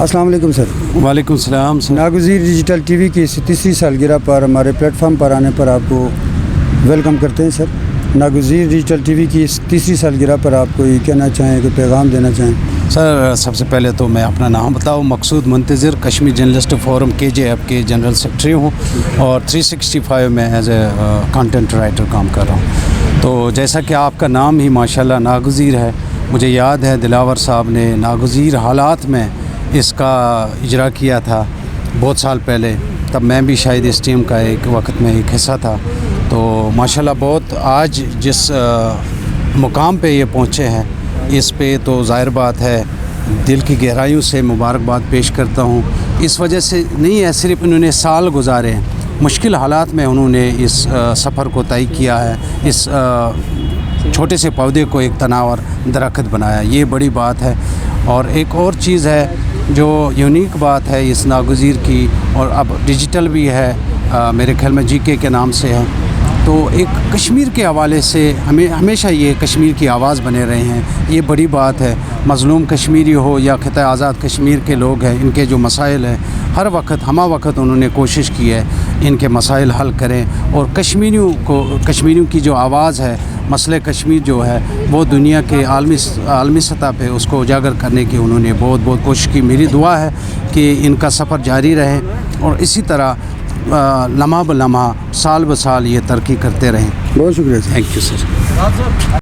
السلام علیکم سر۔ وعلیکم السلام سر۔ ناگزیر ڈیجیٹل ٹی وی کی تیسری سالگرہ پر ہمارے پلیٹ فارم پر آنے پر آپ کو ویلکم کرتے ہیں سر۔ ناگزیر ڈیجیٹل ٹی وی کی اس تیسری سالگرہ پر آپ کو یہ کہنا چاہیں کہ پیغام دینا چاہیں؟ سر سب سے پہلے تو میں اپنا نام بتاؤں، مقصود منتظر، کشمیر جرنلسٹ فورم KJF کے جنرل سیکرٹری ہوں اور 365 میں ایز اے کنٹینٹ رائٹر کام کر رہا ہوں۔ تو جیسا کہ آپ کا نام ہی ماشاءاللہ ناگزیر ہے، مجھے یاد ہے دلاور صاحب نے ناگزیر حالات میں اس کا اجرا کیا تھا بہت سال پہلے، تب میں بھی شاید اس ٹیم کا ایک وقت میں ایک حصہ تھا۔ تو ماشاءاللہ بہت آج جس مقام پہ یہ پہنچے ہیں اس پہ تو ظاہر بات ہے دل کی گہرائیوں سے مبارکباد پیش کرتا ہوں۔ اس وجہ سے نہیں ہے صرف انہوں نے سال گزارے ہیں، مشکل حالات میں انہوں نے اس سفر کو طے کیا ہے، اس چھوٹے سے پودے کو ایک تناور درخت بنایا، یہ بڑی بات ہے۔ اور ایک اور چیز ہے جو یونیک بات ہے اس ناگزیر کی، اور اب ڈیجیٹل بھی ہے، میرے خیال میں GK کے نام سے ہے، تو ایک کشمیر کے حوالے سے ہمیشہ یہ کشمیر کی آواز بنے رہے ہیں، یہ بڑی بات ہے۔ مظلوم کشمیری ہو یا خطہ آزاد کشمیر کے لوگ ہیں، ان کے جو مسائل ہیں ہر وقت ہمہ وقت انہوں نے کوشش کی ہے ان کے مسائل حل کریں، اور کشمیریوں کی جو آواز ہے، مسئلہ کشمیر جو ہے وہ دنیا کے عالمی سطح پہ اس کو اجاگر کرنے کی انہوں نے بہت کوشش کی۔ میری دعا ہے کہ ان کا سفر جاری رہے اور اسی طرح لمحہ بہ لمحہ سال بہ سال یہ ترقی کرتے رہیں۔ بہت شکریہ سر۔ Thank you sir.